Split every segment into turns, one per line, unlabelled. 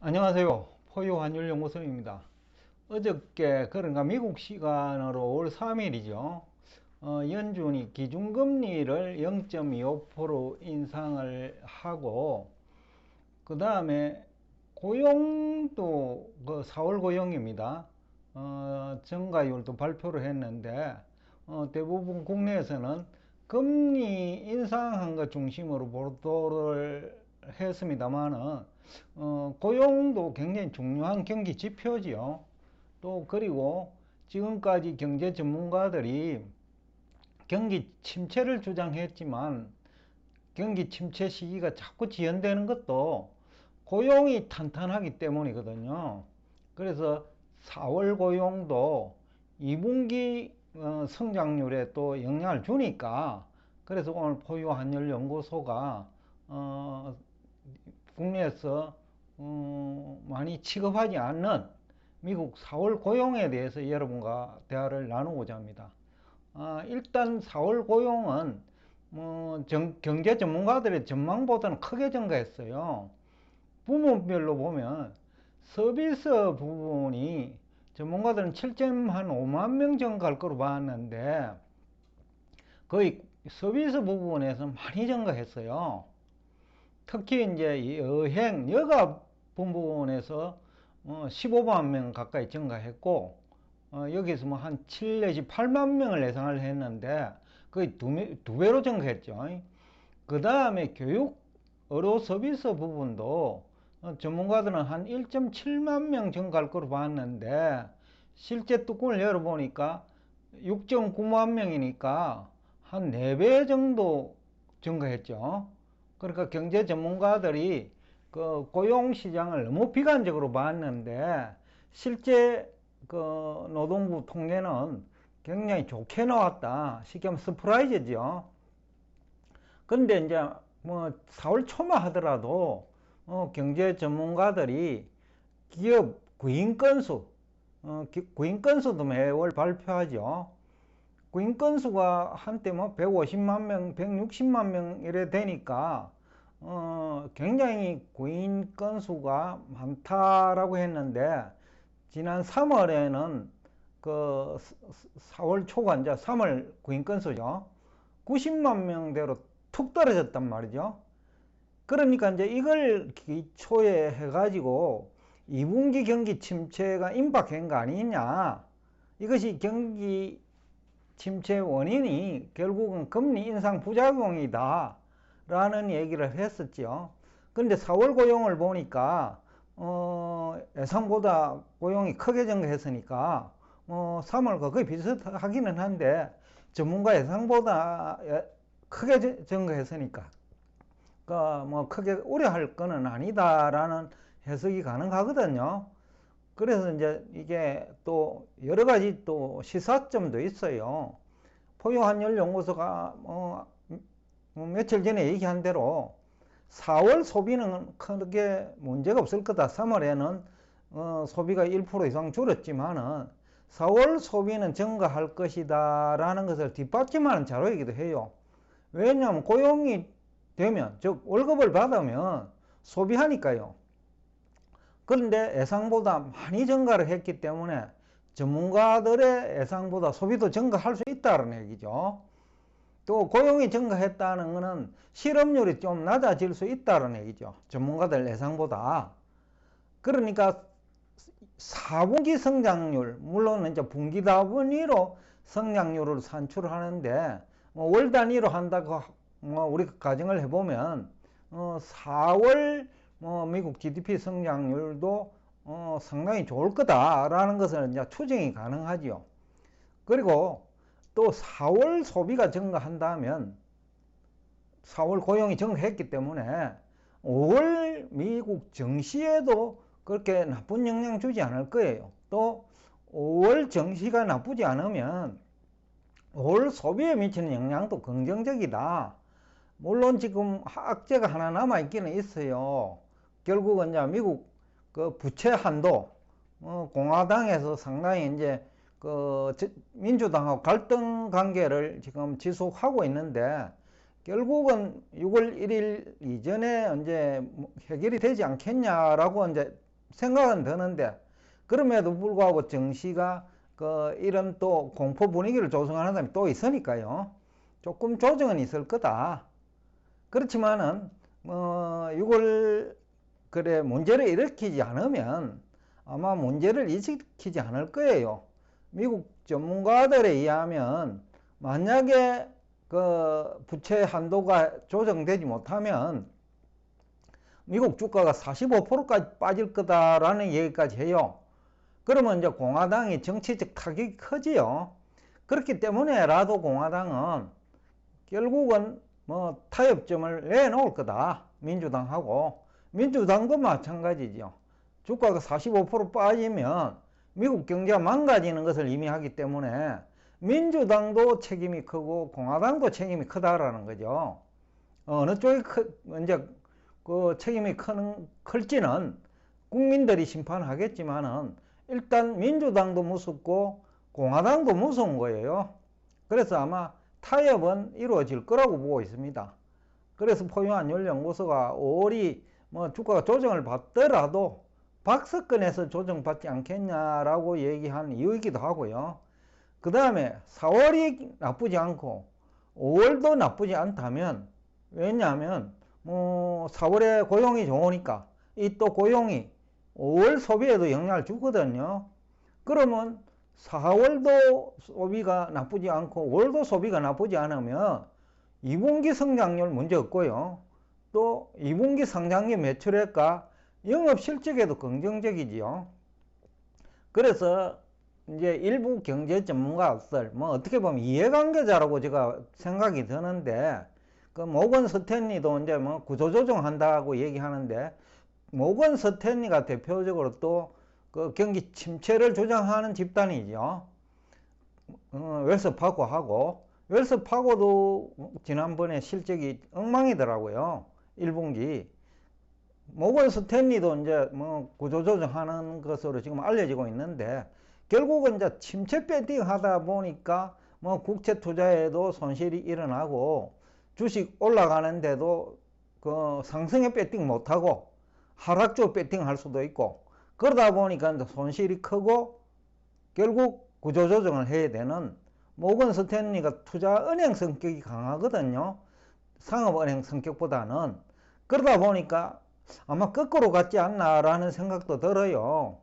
안녕하세요. 포유환율연구소입니다. 어저께 그런가 미국 시간으로 5월 3일이죠. 연준이 기준금리를 0.25% 인상을 하고 그 다음에 고용도 4월 고용입니다. 증가율도 발표를 했는데 대부분 국내에서는 금리 인상한 것 중심으로 보도를 했습니다만은 고용도 굉장히 중요한 경기 지표지요. 또 그리고 지금까지 경제 전문가들이 경기 침체를 주장했지만 경기 침체 시기가 자꾸 지연되는 것도 고용이 탄탄하기 때문이거든요. 그래서 4월 고용도 2분기 성장률에 또 영향을 주니까, 그래서 오늘 포유환율연구소가 국내에서 많이 취급하지 않는 미국 4월 고용에 대해서 여러분과 대화를 나누고자 합니다. 일단 4월 고용은 경제 전문가들의 전망보다는 크게 증가했어요. 부문별로 보면 서비스 부분이 전문가들은 7.5만 명 증가할 거로 봤는데 거의 서비스 부분에서 많이 증가했어요. 특히 이제 여행, 여가 부분에서 15만 명 가까이 증가했고, 여기서 뭐 한 7 내지 8만 명을 예상을 했는데 거의 두 배로 증가했죠. 그 다음에 교육, 의료 서비스 부분도 전문가들은 한 1.7만 명 증가할 거로 봤는데 실제 뚜껑을 열어보니까 6.9만 명이니까 한 4배 정도 증가했죠. 그러니까 경제 전문가들이 그 고용 시장을 너무 비관적으로 봤는데 실제 그 노동부 통계는 굉장히 좋게 나왔다. 쉽게 하면 서프라이즈죠. 근데 이제 뭐 4월 초만 하더라도 경제 전문가들이 기업 구인 건수, 구인 건수도 매월 발표하죠. 구인 건수가 한때 뭐 150만 명, 160만 명 이래 되니까 굉장히 구인 건수가 많다라고 했는데 지난 3월에는 그 4월 초가 이제 3월 구인 건수죠. 90만 명대로 툭 떨어졌단 말이죠. 그러니까 이제 이걸 기초에 해가지고 2분기 경기 침체가 임박한 거 아니냐. 이것이 경기 침체 원인이 결국은 금리 인상 부작용이다 라는 얘기를 했었죠. 근데 4월 고용을 보니까 예상보다 고용이 크게 증가했으니까 3월과 거의 비슷하기는 한데 전문가 예상보다 크게 증가했으니까 뭐 크게 우려할 거는 아니다라는 해석이 가능하거든요. 그래서 이제 이게 또 여러 가지 또 시사점도 있어요. 포유환율연구소가 며칠 전에 얘기한 대로 4월 소비는 크게 문제가 없을 거다. 3월에는 소비가 1% 이상 줄었지만은 4월 소비는 증가할 것이다 라는 것을 뒷받침하는 자료이기도 해요. 왜냐하면 고용이 되면, 즉 월급을 받으면 소비하니까요. 그런데 예상보다 많이 증가를 했기 때문에 전문가들의 예상보다 소비도 증가할 수 있다는 얘기죠. 또 고용이 증가했다는 것은 실업률이 좀 낮아질 수 있다는 얘기죠. 전문가들 예상보다. 그러니까 4분기 성장률, 물론 이제 분기 단위로 성장률을 산출하는데 월 단위로 한다고 우리가 가정을 해보면 4월 미국 GDP 성장률도 상당히 좋을 거다라는 것을 이제 추정이 가능하죠. 그리고 또 4월 소비가 증가한다면 4월 고용이 증가했기 때문에 5월 미국 증시에도 그렇게 나쁜 영향 주지 않을 거예요. 또 5월 증시가 나쁘지 않으면 5월 소비에 미치는 영향도 긍정적이다. 물론 지금 악재가 하나 남아있기는 있어요. 결국은 이제 미국 그 부채 한도, 공화당에서 상당히 이제 그 민주당하고 갈등 관계를 지금 지속하고 있는데 결국은 6월 1일 이전에 이제 해결이 되지 않겠냐라고 이제 생각은 드는데, 그럼에도 불구하고 정시가 이런 또 공포 분위기를 조성하는 사람이 또 있으니까요. 조금 조정은 있을 거다. 그렇지만은 6월 그래 문제를 일으키지 않으면 아마 문제를 일으키지 않을 거예요. 미국 전문가들에 의하면 만약에 그 부채 한도가 조정되지 못하면 미국 주가가 45%까지 빠질 거다라는 얘기까지 해요. 그러면 이제 공화당이 정치적 타격이 커지요. 그렇기 때문에라도 공화당은 결국은 타협점을 내놓을 거다. 민주당하고. 민주당도 마찬가지죠. 주가가 45% 빠지면 미국 경제가 망가지는 것을 의미하기 때문에 민주당도 책임이 크고 공화당도 책임이 크다라는 거죠. 어느 쪽이 이제 그 책임이 클지는 국민들이 심판하겠지만은 일단 민주당도 무섭고 공화당도 무서운 거예요. 그래서 아마 타협은 이루어질 거라고 보고 있습니다. 그래서 포용환율연구소가 5월이 주가가 조정을 받더라도 박스권에서 조정받지 않겠냐라고 얘기한 이유이기도 하고요. 그 다음에 4월이 나쁘지 않고 5월도 나쁘지 않다면, 왜냐하면 4월에 고용이 좋으니까 이 또 고용이 5월 소비에도 영향을 주거든요. 그러면 4월도 소비가 나쁘지 않고 5월도 소비가 나쁘지 않으면 2분기 성장률 문제 없고요. 또 2분기 상반기 매출액과 영업 실적에도 긍정적이지요. 그래서 이제 일부 경제 전문가들 어떻게 보면 이해관계자라고 제가 생각이 드는데, 그 모건 스탠리도 이제 구조조정 한다고 얘기하는데, 모건 스탠리가 대표적으로 또 그 경기 침체를 주장하는 집단이죠. 웰스파고하고, 웰스파고도 지난번에 실적이 엉망이더라고요. 1분기. 모건 스탠리도 이제 구조조정하는 것으로 지금 알려지고 있는데, 결국은 이제 침체 배팅 하다 보니까 국채 투자에도 손실이 일어나고 주식 올라가는데도 그 상승에 배팅 못하고 하락 쪽 배팅 할 수도 있고, 그러다 보니까 이제 손실이 크고 결국 구조조정을 해야 되는, 모건 스탠리가 투자은행 성격이 강하거든요. 상업은행 성격보다는. 그러다 보니까 아마 거꾸로 갔지 않나라는 생각도 들어요.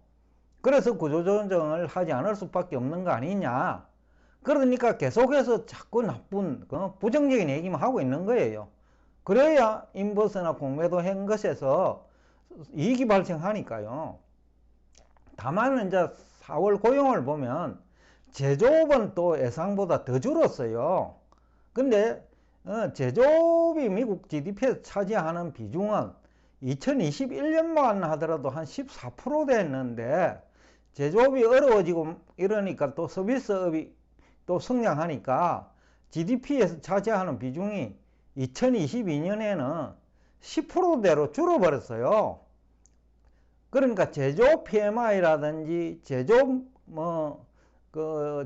그래서 구조조정을 하지 않을 수밖에 없는 거 아니냐. 그러니까 계속해서 자꾸 나쁜 부정적인 얘기만 하고 있는 거예요. 그래야 인버스나 공매도 한 것에서 이익이 발생하니까요. 다만 이제 4월 고용을 보면 제조업은 또 예상보다 더 줄었어요. 근데 제조업이 미국 GDP에서 차지하는 비중은 2021년만 하더라도 한 14% 됐는데, 제조업이 어려워지고 이러니까 또 서비스업이 또 성장하니까 GDP에서 차지하는 비중이 2022년에는 10%대로 줄어버렸어요. 그러니까 제조업 PMI라든지 제조업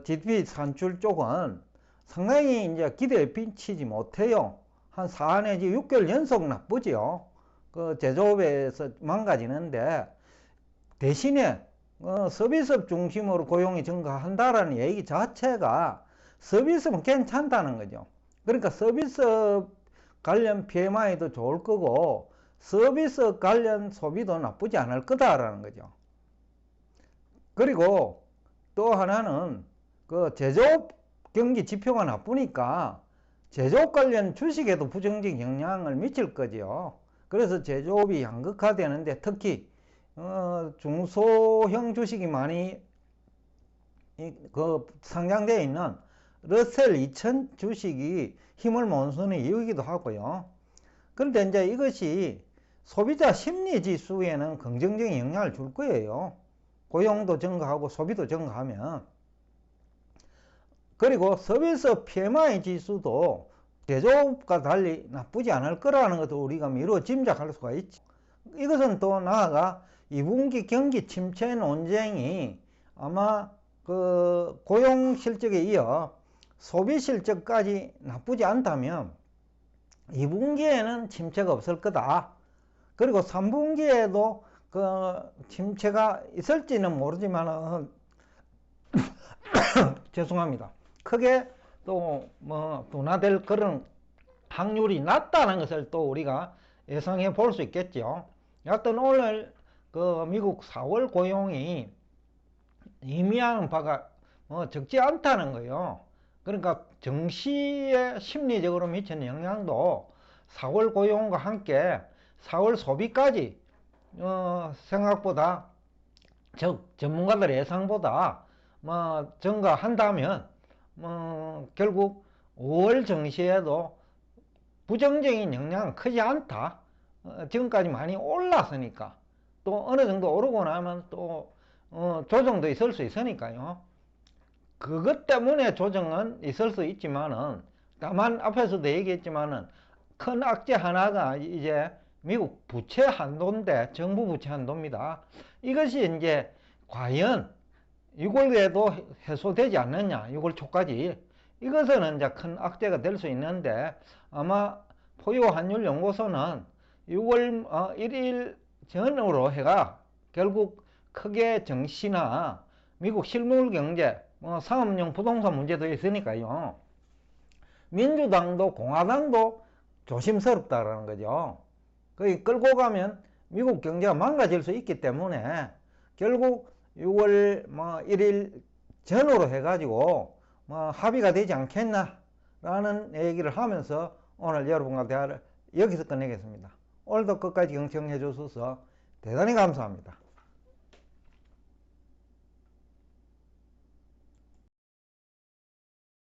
GDP 산출 쪽은 상당히 이제 기대에 미치지 못해요. 한 4 내지 6개월 연속 나쁘죠. 그 제조업에서 망가지는데, 대신에 서비스업 중심으로 고용이 증가한다라는 얘기 자체가 서비스업은 괜찮다는 거죠. 그러니까 서비스업 관련 PMI도 좋을 거고 서비스 관련 소비도 나쁘지 않을 거다라는 거죠. 그리고 또 하나는 그 제조업 경기 지표가 나쁘니까 제조업 관련 주식에도 부정적 영향을 미칠 거죠. 그래서 제조업이 양극화되는데, 특히 중소형 주식이 많이 상장되어 있는 러셀 2000 주식이 힘을 못 쓰는 이유이기도 하고요. 그런데 이제 이것이 소비자 심리 지수에는 긍정적인 영향을 줄 거예요. 고용도 증가하고 소비도 증가하면. 그리고 서비스 PMI 지수도 제조업과 달리 나쁘지 않을 거라는 것도 우리가 미루어 짐작할 수가 있죠. 이것은 또 나아가 2분기 경기 침체 논쟁이 아마 그 고용 실적에 이어 소비 실적까지 나쁘지 않다면 2분기에는 침체가 없을 거다. 그리고 3분기에도 그 침체가 있을지는 모르지만은 죄송합니다. 크게 또 뭐 둔화될 그런 확률이 낮다는 것을 또 우리가 예상해 볼 수 있겠죠. 여하튼 오늘 그 미국 4월 고용이 의미하는 바가 적지 않다는 거예요. 그러니까 증시에 심리적으로 미치는 영향도 4월 고용과 함께 4월 소비까지 생각보다 즉 전문가들의 예상보다 증가한다면 결국 5월 증시에도 부정적인 영향은 크지 않다. 지금까지 많이 올랐으니까 또 어느 정도 오르고 나면 또 조정도 있을 수 있으니까요. 그것 때문에 조정은 있을 수 있지만은 다만 앞에서도 얘기했지만은 큰 악재 하나가 이제 미국 부채 한도인데 정부 부채 한도입니다. 이것이 이제 과연 6월에도 해소되지 않느냐, 6월 초까지. 이것은 이제 큰 악재가 될 수 있는데 아마 포유환율연구소는 6월 1일 전으로 해가 결국 크게 증시나 미국 실물 경제, 상업용 부동산 문제도 있으니까요. 민주당도 공화당도 조심스럽다라는 거죠. 거기 끌고 가면 미국 경제가 망가질 수 있기 때문에 결국 6월 1일 전후로 해가지고 합의가 되지 않겠나라는 얘기를 하면서 오늘 여러분과 대화를 여기서 끝내겠습니다. 오늘도 끝까지 경청해 주셔서 대단히 감사합니다.